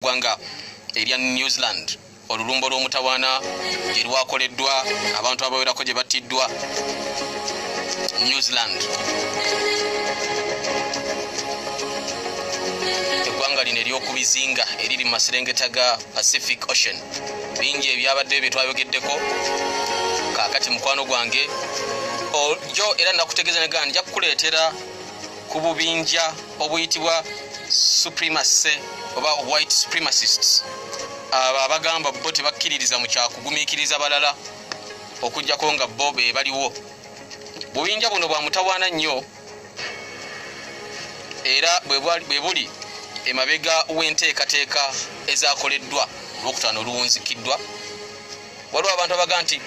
gwanga erya New Zealand olulumbo lw'omutawaana gye lwakoleddwa abantu abawerako gye battiddwa New Zealand. Eggwanga lino ery'okubizinga eriri mu maserengeta ga Pacific Ocean. Bingi ebyabadde bye twayogeddeko kaakati mukwano gwange jo era nakutegeeza negana nja kukuleetera ku bubinja obuyitibwa supremacy oba white supremacists. Abagamba bo tebakkiririza mu kyakugumiikiriza balala okujjako nga bo be baliwo. Bubinja buno bwa mutawaana nnyo era bwe buli emabega w'enteekateeka ezaakoleddwa olwokutaano oluwunzikiddwa. Waliwo abantu abaga nti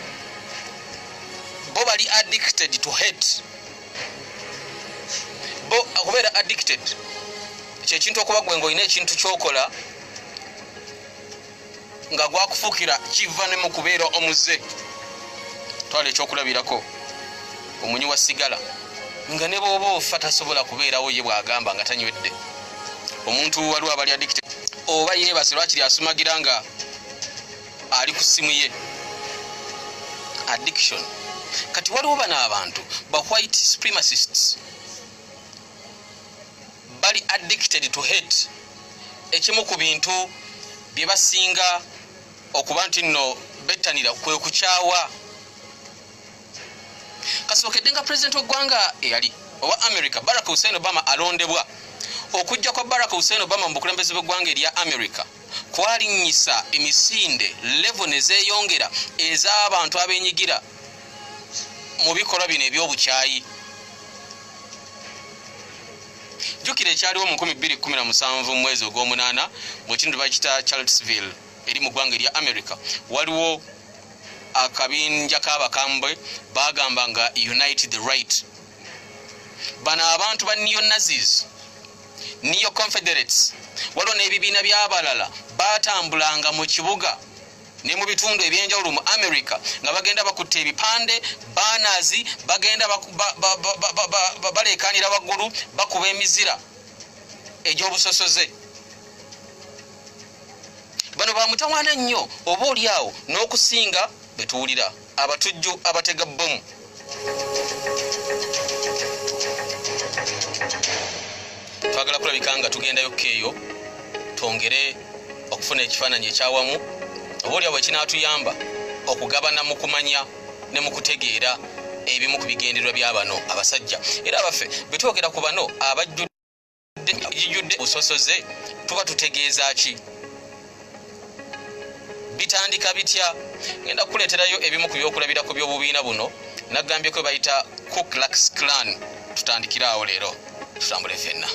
bo bali addicted to hate. Bo okubeera addicted kyekintu okuba gwe ng'olina ekintu kyokola nga gwakufuukira kiva ne mu kubeera omuze. Twala ekyokulabirako omunywi wa sigala nga ne bw'oba ofa tasobola kubeerawo ye bw'agamba nga tanywedde. Omuntu waliwo abali addicted oba yeebase lwakiri asumagira nga ali ku ssimu ye. Addiction. Kati waliwo bano abantu ba white supremacists bali addicted to hate. Ekimu ku bintu bye basinga okuba nti nno bettanira kwe kukyawa. Kasookedde nga president w'eggwanga eyali owa America Barack Hussein Obama alondebwa. Okujja kwa Barack Hussein Obama mu bukulembeze bw'eggwanga erya America kwalinnyisa emisinde level ne zeeyongera ez'abantu abenyigira mu bikolwa bino eby'obukyayi. Jjukira ekyaliwo mu 2017 mu mwezi ogw'omunaana mu kitundu bakita Charlottesville eri mu ggwanga erya America. Waliwo akabinja k'abakambwe bagamba nga Unite the Right. Bano abantu ba neo-Nazis, neo-Confederates, waliwo n'ebibiina by'abalala batambulanga mu kibuga ne mu bitundu ebyenjawulo mu America nga bagenda bakutte ebipande banazi bagenda baleekaanira waggulu bakuba emizira egy'obusosoze. Bano bamutawaana nnyo oba oli awo n'okusinga betuwulira abatujju abatega bbomu. Twagala kulabika nga tugendayokko eyo twongere okufuna ekifaananyi ekyawamu oba oli awo ekinaatuyamba okugabana mu kumanya ne mu kutegeera ebimu ku bigendererwa bya bano abasajja. Era abaffe betwogera ku bano abajjudde busosoze tuba tutegeeza ki? Bitandika bitya? Ngenda kukuleeterayo ebimu ku byokulabira ku by'obubiina buno nagambye ko bayita Ku Klux Klan. Tutandikiraawo leero tutambule ffenna.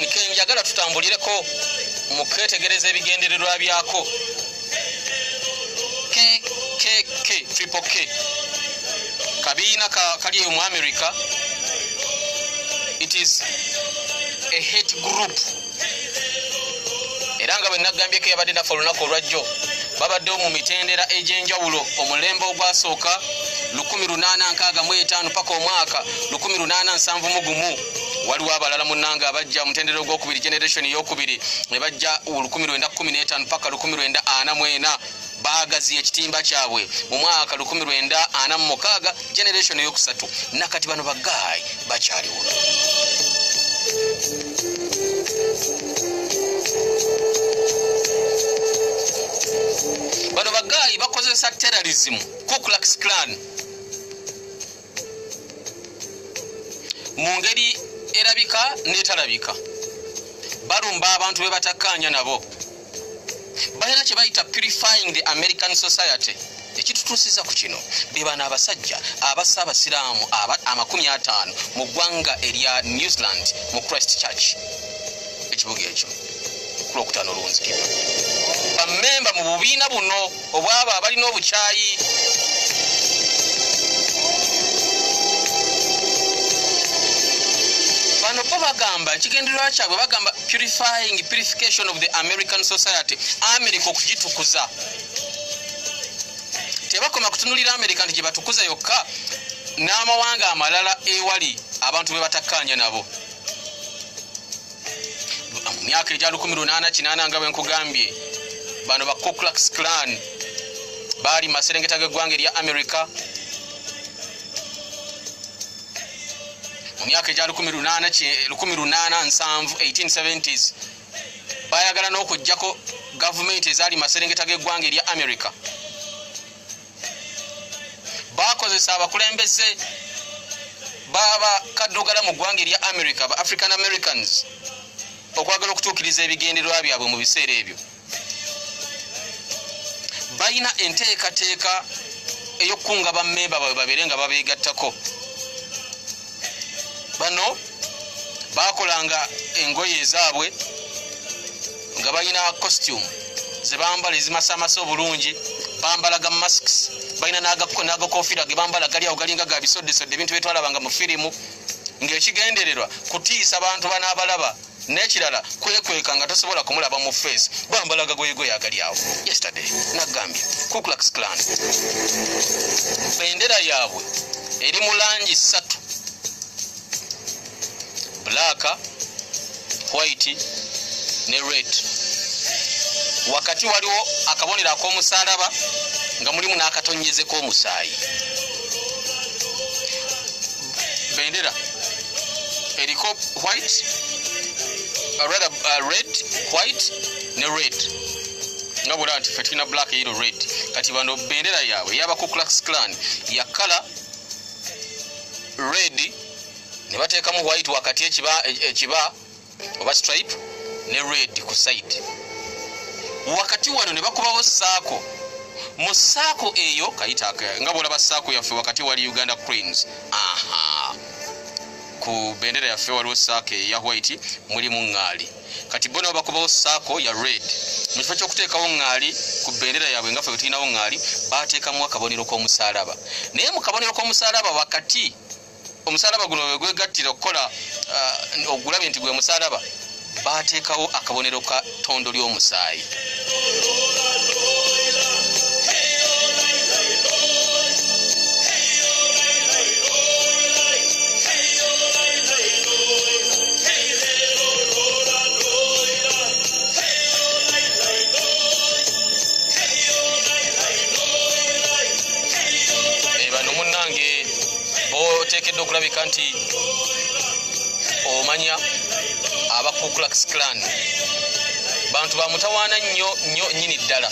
Kenjagala tutambulireko mu kwetegereza ebigendererwa byako. Triple K kabiina kali mu America. It is a hate group. Era nga bwe nagambyeko yabadde nafa olunaku olwajjo babaddewo mu mitendera egy'enjawulo omulembe ogwasooka 1865 paka omwaka 1871. Waliwo abalala munnanga abajja mutendera ogwokubiri generation ey'okubiri ne bajja 1915 paka 1944 baagaziya ekitimba kyabwe mu mwaka 1946 generation ey'okusatu. Nakati bano bagayi bakyaliwo. Bano bagayi bakozesa terrorism. Ku Klux Klan mu ngeri erabika netalabika. Balumba abantu be batakkaanya nabo. Balina kye bayita purifying the American society. Ekitutuusiza ku kino be bano abasajja abassa abasiraamu 50 mu ggwanga erya New Zealand mu Christchurch ekibuga ekyo ku Lwokutaano olwunzikibwa. memba mu bubiina buno obwabo abalina obukyayi. Bano bo bagamba ekigendererwa kyabwe bagamba purification of the American society. America okugitukuza. Tebakoma kutunulira America nti gye batukuza yokka n'amawanga amalala ewali abantu be batakkanya nabo. Mu myaka egya 1880 nga bwe nkugambye bano ba Ku Klux Klan bali maserengeta g'eggwanga erya America. Mu myaka egya 1870s bayagala n'okuggyako gavumenti ezaali maserengeta g'eggwanga erya America. Bakozesa abakulembeze baba kaddugala mu ggwanga erya America ba African Americans okwagala okutuukiriza ebigendererwa byabwe mu biseera ebyo. Bayina enteekateeka ey'okukunga bammemba baabwe babeere nga babeegattako. Bano bakolanga engoye ezaabwe nga bayina costume ze bambala ezimasamasa obulungi, bambalaga masks, bayina n'agakofiira ge bambala gali awo galinga ga bisoddesodde ebintu bye twalabanga mu firimu, ng'ekigendererwa kutiisa bantu banaabalaba n'ekirala kwekweka nga tosobola kumulaba mu face. Bambalaga goyegoye agali awo. Yesterday nagambye Ku Klux Klan bendera yaabwe eri mu langi 3: black, white ne red. Wakati waliwo akabonero ak'omusalaba nga mulimu n'akatonyeze k'omusaayi. Bendera eriko white, red, white ne red. Nga bwera nti ffe tulina black, yellow, red. Kati bano bendera yaabwe yaba Ku Klux Klan ya kala red ne bateekamu white wakati ekiba oba stripe ne red ku side. Wakati wano ne bakubawo saako. Mu saako eyo kayita nga bwolaba saako yaffe wakati wali Uganda Cranes. Ku bendera yaffe waliwo saako ya white mulimu ŋŋaali. Kati bo nabo bakubawo saako ya red. Mu kifo ky'okuteekawo ŋŋaali ku bendera yaabwe nga ffe tulinawo ŋŋaali baateekamu akabonero k'omusaalaba. Naye mu kabonero k'omusaalaba wakati omusaalaba guno we gwegattira okukola ogulabe nti gwe musaalaba baateekawo akabonero ka ttondo ly'omusaayi. Bano munnange boteekeddwa okulabika nti omanya aba Ku Klux Klan bantu bamutawaana nnyo nnyini ddala.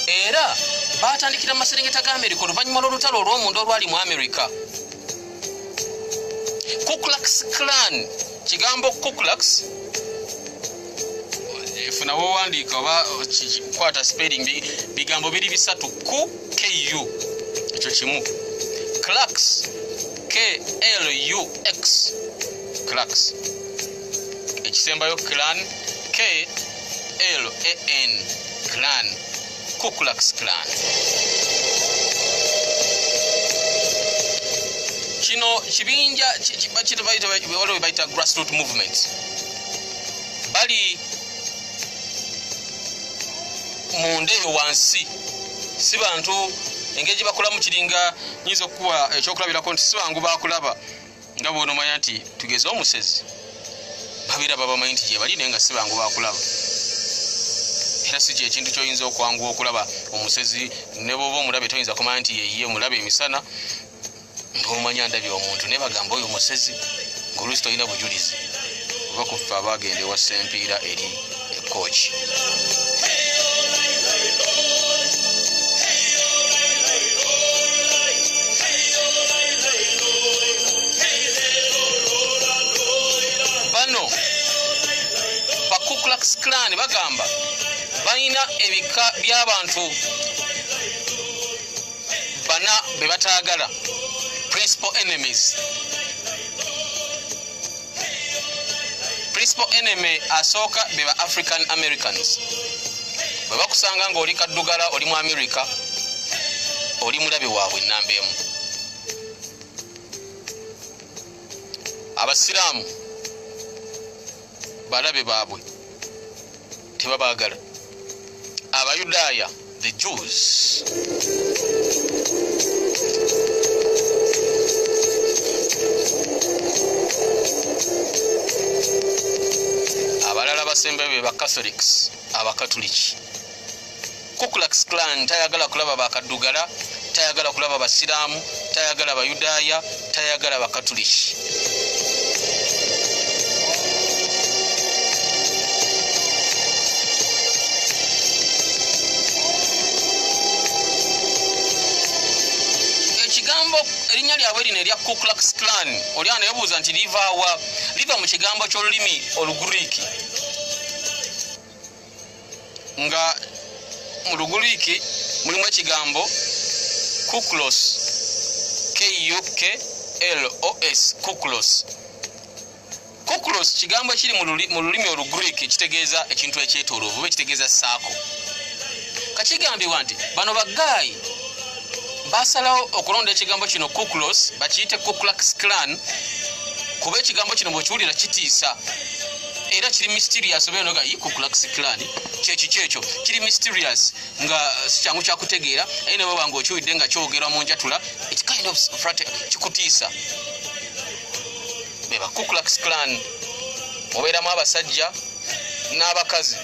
Era baatandikira mu maserengeta ga America oluvannyuma lw'olutalo olw'omunda olwali mu America. Ku Klux Klan, kigambo Ku Klux funa wowandiika oba kwata spelling bigambo biri bisatu. Ku KU ekyo kimu, Klux KLUX, Klux ekisembayo Klan KLAN, Klan, Ku Klux Klan. Kino kibinja waliwo bayita grassroots movement. Bali munda eyo wansi, si bantu engeri bakolamu kiringa nyinza okuwa ekyokulabirako nti si bangu bakulaba nga bw'onomanya nti tugeze omusezi babiraba bamanyi nti gye bali naye nga si bangu bakulaba. Era si kyekintu kyoyinza okwanguwa okulaba omusezi ne bw'oba omulabe toyinza kumanya nti yeyiye omulabe emisana ng'omanya ndabye omuntu naye bagamba oyo omusezi ng'oluusi tolina bujulizi oba ku ffe abaagenda ewa sempiira eri ekooki. Bano ba Ku Klux Klan bagamba balina ebika by'abantu bana be bataagala, principal principal enemy asooka beba African Americans. Bwe bakusanga ng'oli kaddugala oli mu America oli mulabe waabwe nnamba emu. Abasiraamu balabe baabwe tebabaagala. Abayudaaya, the Jews, abalala basembe be ba Catholics, abakatuliki. Ku Klux Klan tayagala kulaba bakaddugala, tayagala kulaba basiraamu, tayagala bayudaaya, tayagala bakatuliki. Ekigambo erinnya lyabwe lino erya Ku Klux Klan oli aneebuuza nti livaawa? Liva mu kigambo ky'olulimi Olugiriiki, nga mu Lugiriiki mulimu ekigambo kuklos, K-U-K-L-O-S, kuklos. Kuklos kigambo ekiri mu lulimi Olugiriiki kitegeeza ekintu ekyetooloovu, oba kitegeeza saako. Kakigambibwa nti bano bagaayi basalawo okulonda ekigambo kino kuklos bakiyite Ku Klux Klan kuba ekigambo kino bwekiwulira kitiisa era kiri mysterious. Oba enoga Ku Klux Klan kyekyo kiri mysterious nga sikyangu kyakutegeera aye nebo banga okiwulidde nga kyogerwa mu njatula it kind of kikutiisa. Beba Ku Klux Klan mubeeramu abasajja n'abakazi.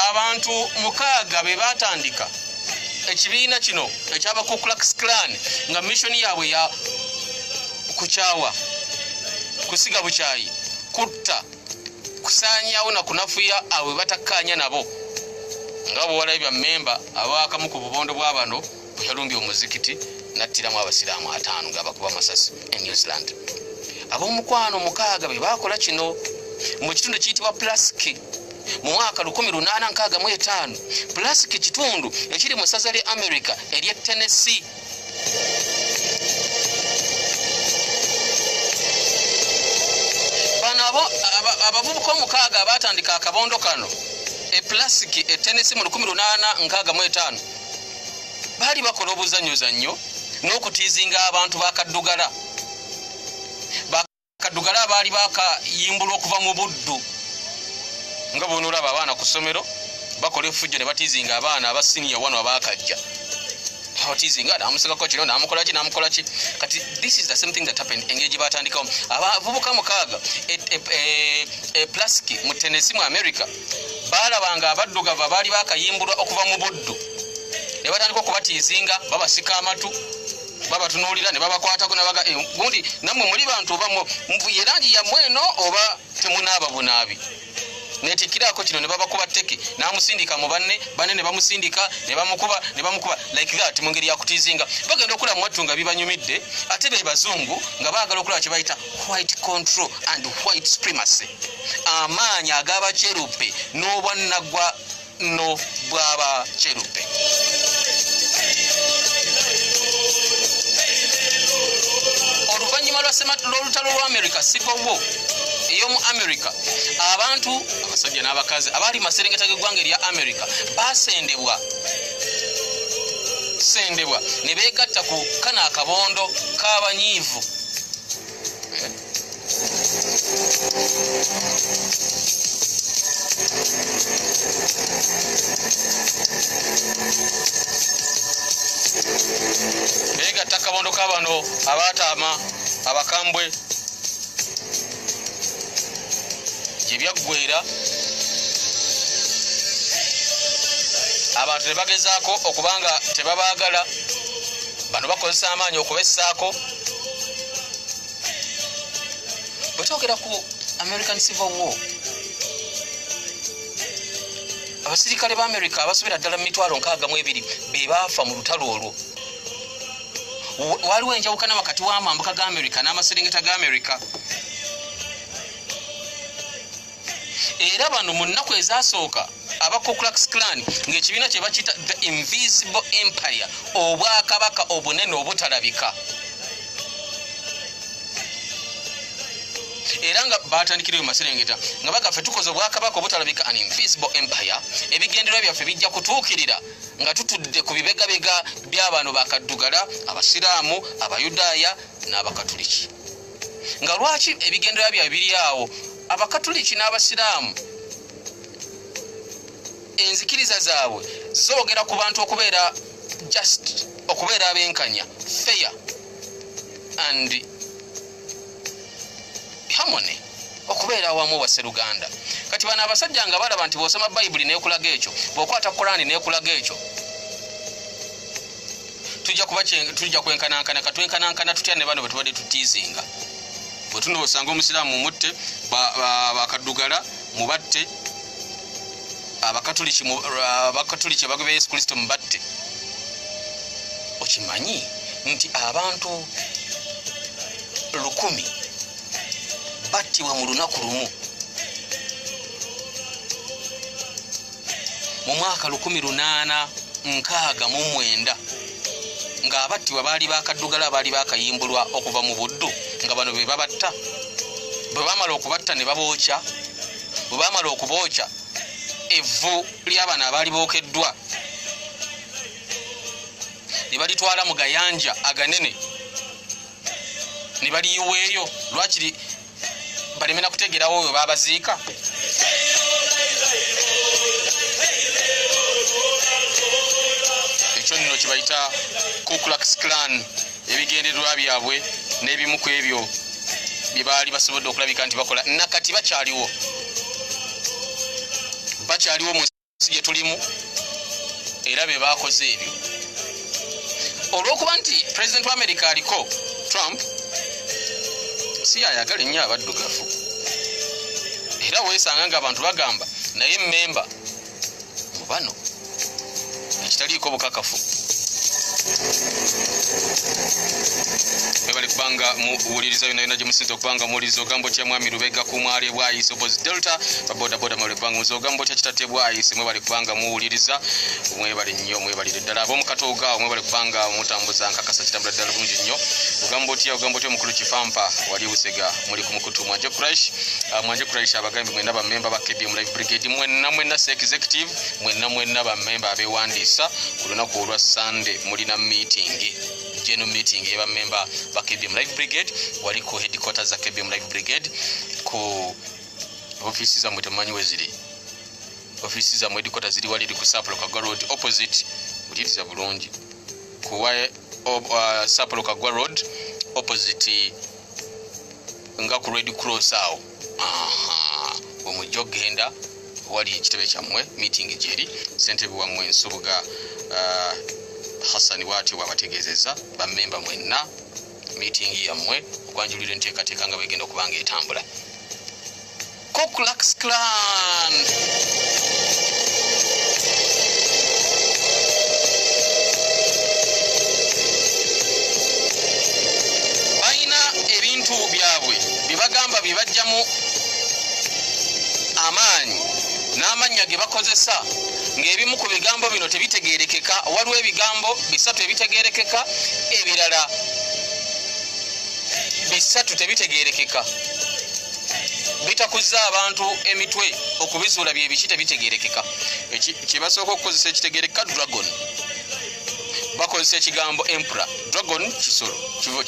Abantu 6 be batandika ekibiina kino ekyaba Ku Klux Klan nga mission yaabwe ya kukyawa, kusiga bukyayi, kutta, kusaanyawo na kunafuya abo batakkaanya nabo. Nga bwe walabye memba abaakamu ku bubondo bwa bano yalumbye omuzikiti nattiramu abasiraamu 5 ng'abakuba amasasi e New Zealand. Ab'omukwano 6 be baakola kino mu kitundu kiyitibwa Pulaski mu mwaka 1865. Pulaski kitundu ekiri mu ssaza lya America ery'e Tennessee. Bano abavubuka 6 abatandika akabondo kano e Pulaski e Tennessee mu 1865 baali bakola obuzannyo n'okutiizinga abantu bakaddugala. Bakaddugala baali bakayimbulwa okuva mu buddu. Nga bonolaba abaana ku ssomero bakola effujjo ne batiizinga abaana aba senior 1 abakajja. Batiizinga namusekako kino namukola ki. Kati this is the same thing that happened engage batandikawo. Abavubuka 6 e Pulaski mu Tennessee mu America balabanga abaddugavu baali bakayimbulwa okuva mu buddu. Ne batandika okubatiizinga babasika amatu babatunuulira ne babakwatako nabaga gundi nammwe muli bantu oba mbuye langi yammwe eno oba temunaaba bunaabi. Netikirako kino ne babakuba teki namusindika mu banne ne bamusindika ne bamukuba like that mu ngeri ya kutiizinga. Bagenda okula mwattu nga bibanyumidde ate be bazungu nga baagala okulaba kye bayita white control and white supremacy, amaanyi ag'abacerupe n'obwannagwa no bw'abacerupe. Oluvannyuma lw'olutalo lwa America Civil War ey'omu America, abantu abasajja n'abakazi abaali maserengeta g'eggwanga erya America basendebwa ne beegatta ku kana akabondo k'abanyiivu. Beegatta akabondo k'abano abaataama abakambwe ebyaggwera. Abantu ne bagezaako okubanga tebabaagala bano bakozesa amaanyi okubessaako. Bwe twogera ku American Civil War, abasirikale ba America abasobera ddala mu 62,000 be baafa mu lutalo olwo. Waliwo enjawukana wakati w'amambuka ga America n'amaserengeta ga America. Era bano mu nnaku ezasooka aba Ku Klux Klan ng'ekibiina kye bakiyita the Invisible Empire, obwakabaka obunene obutalabika. era nga batandikirayo Maserengeta nga bagaffe tukoze obwakabaka obutalabika an invisible empire ebigendererwa byaffe bijja kutuukirira nga tutudde ku bibegabega by'abantu bakaddugala abasiraamu abayudaaya n'abakatuliki nga lwaki ebigendererwa byabwe biri awo abakatuliki n'abasiraamu enzikiriza zaabwe zoogera ku bantu okubeera just okubeera abenkanya fair and harmony okubeera awamu Wasseruganda kati bano abasajja nga balaba nti bw'osoma Bayibuli n'ekulaga ekyo bw'okwata Korani n'ekulaga ekyo tujja kwenkanankana katwenkanankana tutya ne bano bwe tubadde tutiizinga bwe tuno osanga omusiraamu mutte bakaddugala mubatte abakatuliki abagwe ba Yesu Kristo mubatte okimanyi nti abantu 100 battibwa mu lunaku lumu mu mwaka 1869 nga abattibwa baali bakaddugala baali bakayimbulwa okuva mu buddu nga bano be babatta bwe bamala okubatta ne babookya bwe bamala okubookya evvu ly'abana abaali bookeddwa ne balitwala mu gayanja aganene ne baliyiweeyo lwakiri balemena kutegerawo we babaziika ekyo nno kibayita Ku Klux Klan ebigendererwa byabwe n'ebimu ku ebyo bye baali basobodde okulabika nti bakola nakati bakyaliwo mu nsi gye tulimu era be bakoze ebyo olw'okuba nti President wa America aliko Trump si ayagala nnyo abaddugavu era weesanga nga abantu bagamba naye mmemba mu bano ekitaliiko bukakafu bali kubanga muwuliriza byonna gye musinza okubanga muwuliriza ogambo kya mwami Lubega ku mwale bwayise Opposite Delta babodaboda mwale kubanga muwuliriza ogambo kya kitate bwayise mwe bali kubanga muwuliriza mwebali nnyo mwebalire ddala ab'omu Katooga mwe bali kubanga mutambuza nkakasa kitambula ddala bulungi nnyo ogambo tya omukulu Kifampa wali Busega muli ku mukutu Mwanje Quraish abagambi mwenna bammemba ba KBM Live Brigade mwenna executive mwenna bammemba abeewandiisa ku lunaku olwa Sunday mulina meeting general meeting eba member ba KBM Live Brigade wali ku headquarters za KBM Live Brigade ku offices za mutamanyi weziri offices za headquarters ziri wali ku Saploka Road opposite uliriza bulungi ku Saploka Road opposite nga ku Red Cross awo omujogenda wali kitebe kyamwe meeting jeri sentebe wa mwe Nsubuga Hassan wati wabategezeza bammemba mwenna meeting yammwe okwanjulira enteekateeka nga begenda okubanga etambula Ku Klux Klan baina ebintu byabwe bibagamba bibajjamu amaanyi n'amanya ge bakozesa ng'ebimu ku bigambo bino tebitegeerekeka waliwo ebigambo bisatu ebitegeerekeka ebirala bisatu tebitegeerekeka bitakuza abantu emitwe okubizuula bye biki tebitegeerekeka kyebasooka okukozesa ekitegeereka dragon bakozesa ekigambo emperor dragon kisolo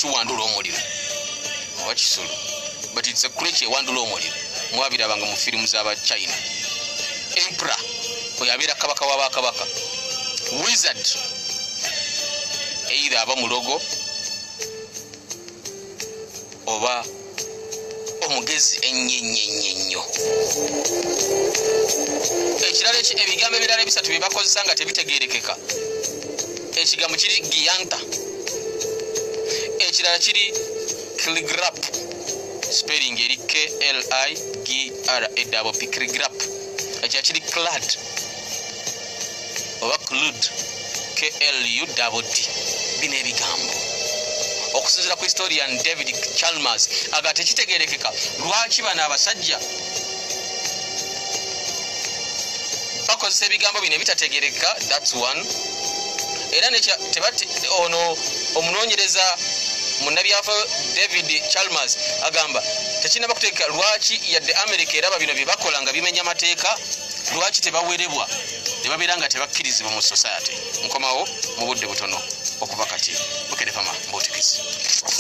kiwandula omuliro oba kisolo but it's a creature ewandula omuliro mwabirabanga mu firimu z'aba China emperor oyabeera kabaka w'abakabaka wizard either aba mulogo oba omugezi ennyo ekirala ebigambo ebirala ebisatu bye bakozesa nga tebitegeerekeka ekigambo kiri giyanta ekirala kiri kligrap spelling eri KLIGRAP kligrap ekirala kiri clad oba clud KLUD bino ebigambo okusinziira ku historian David Chalmers aga tekitegeerekeka lwaki bano abasajja bakozesa ebigambo bino ebitategeereka. That's one. Era tebati ono omunoonyereza munnabyafa David Chalmers agamba tekinaba kuteeka lwaki yadde America eraba bino bye bakola nga bimenya mateeka lwaki tebawerebwa ne babeera nga tebakkirizibwa mu society. Nkomawo mu budde butono okuva kati bukedefama mbotekezi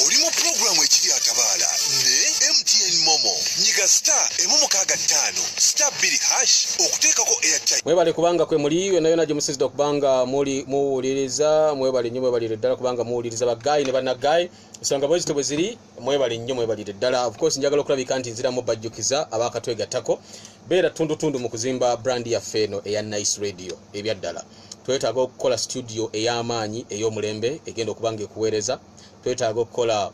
oli mu programu ekiri atabaala ne MTN Momo nyiga *665*2# okuteekako airtime. Mwebale kubanga kwe muli yona gye musizida okubanga muli muwuliriza mwebale nnyo mwebalire ddala kubanga muwuliriza bagayi ne bannagayi ensonga bwe zito bwe ziri mwebale nnyo mwebalire ddala. Of course njagala okulabika nti nziramu bajjukiza abakatwegattako beera tundu mu kuzimba brand yaffe eno eya Nice Radio ebyaddala. Twetaaga okukola studio ey'amaanyi ey'omulembe egenda okubanga ekuweereza. Twetaaga okukola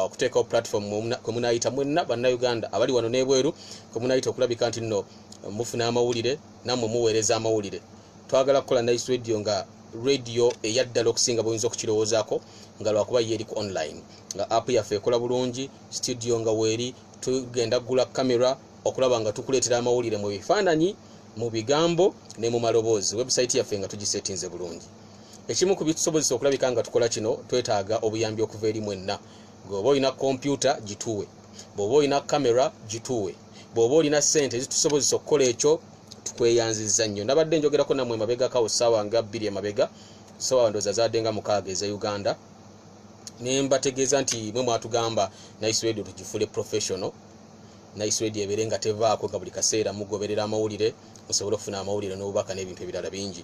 okuteekawo platform kwe munaayita mwenna bannayuganda abali wano n'ebweru kwe munaayita okulabika nti nno mufuna amawulire nammwe muweereza amawulire. Twagala kukola Nice Radio nga radio eyaddala okusinga bw'oyinza okukirowoozaako nga lwakuba ye eri ku online nga app yaffe ekola bulungi studio nga weeri tugenda kugula kamera okulaba nga tukuleetera amawulire mu bifaananyi mu bigambo ne mu maloboozi. Website yaffe nga tugisetinze bulungi. Ekimu ku bitusobozesa okulabika nga tukola kino twetaaga obuyambi okuva eri mwenna. Bw'oba olina kompyuta gituwe, bw'oba olina kamera gituwe, bw'oba olina ssente ezitusobozesa okukola ekyo tukweyanzizza nnyo. Nabadde njogerako nammwe emabegakawo ssaawa nga 2 emabega ssaawa ndowooza zaadde nga 6 eza Uganda ne mbategeeza nti mwe mwatugamba Nice Radio tugifule professional. Nice Radio ebeere nga tevaako nga buli kaseera mugoberera amawulire musobole okufuna amawulire n'obubaka n'ebintu ebirala bingi.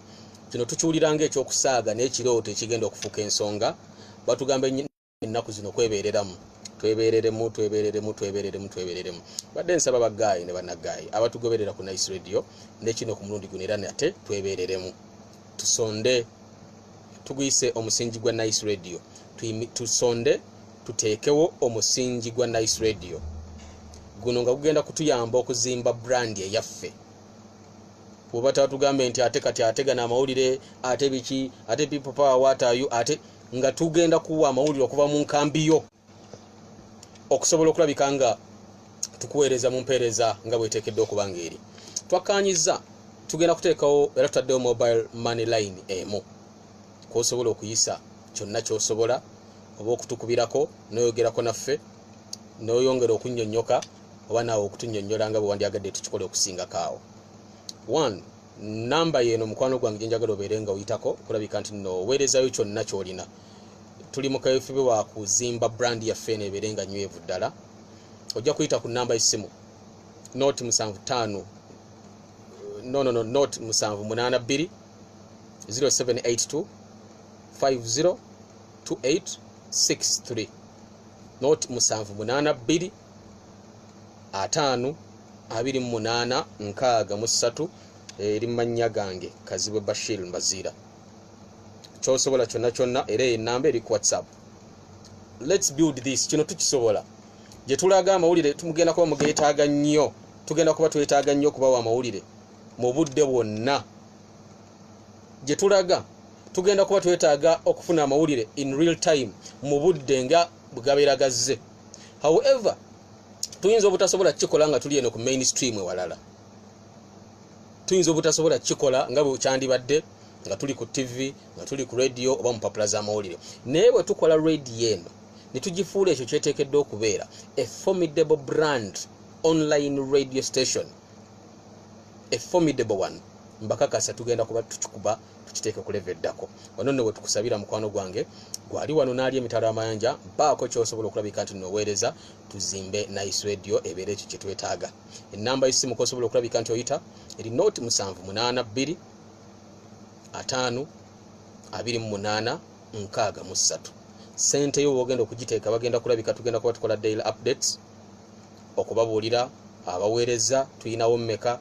Kino tukiwuliranga ekyokusaaga n'ekirooto ekigenda okufuuka ensonga. Batugamba ennaku zino kwebeereramu twebeereremu. Badde nsaba bagayi ne bannagayi abatugoberera ku Nice Radio ne kino ku mulundi guno era nate twebeereremu. Tusonde tuguyise omusingi gwa Nice Radio. Tusonde tuteekewo omusingi gwa Nice Radio. Guno nga gugenda kutuyamba okuzimba brand eyaffe. Bw'oba tatugambe nti ate kati ategana amawulire ate biki ate people power what are you ate nga tugenda kuwa amawulire okuva mu nkambiyo okusobola okulabika nga tukuweereza mu mpeereza nga bweteekedde okubanga eri. Twakkaanyiza tugenda kuteekawo era tutaddewo mobile money line emu kw'osobola okuyisa kyonna ky'osobola oba okutukubirako n'oyogerako naffe n'oyongera okunnyonnyoka oba naawe okutunnyonnyola nga bwe wandyagadde tukikole okusingako awo. 1 namba yeno mukwano gwange gye njagala obeere nga oyitako kulabika nti nno oweerezayo kyonna ky'olina. Tuli mu kaweefube wa kuzimba brand yaffe eno ebeere nga nywevu ddala. Ojja kuyita ku namba y'essimu not 75 not 782 0782 502863 not 782 5 28 63 eri mannya gange Kazibwe Bashir Mbazira. Kyosobola kyonna era enamba eri ku WhatsApp. Let's build this. Kino tukisobola. Gye tulaga amawulire tumugenda kuba mugeetaaga nnyo. Tugenda kuba twetaaga nnyo kubawa amawulire mu budde bwonna. Gye tulaga tugenda kuba twetaaga okufuna amawulire in real time mu budde nga bugabeera gazze. However, tuyinza obutasobola kikola nga tuli eno ku mainstream ewalala. Tuyinza obutasobola kikola nga bwe kyandibadde nga tuli ku TV, nga tuli ku radio oba mu papula z'amawulire. Naye bwe tukola radio eno ne tugifuula ekyo kyeteekeddwa okubeera a formidable brand online radio station, a formidable one. Mbakakasa tugenda kuba tukikuba tukiteeke ku level eddako. Wano nno bwe tukusabira mukwano gwange gwali wano n'ali emitala amayanja baako ky'osobola okulabika nti nnoweereza tuzimbe Nice Radio ebeere ekyo kye twetaaga. Ennamba y'essimu kw'osobola okulabika nti oyita eri not 782 5 28 63. Sente yo wogenda okugiteeka bagenda kulabika tugenda kuba tukola daily updates okubabuulira abaweereza tuyinawo mmeka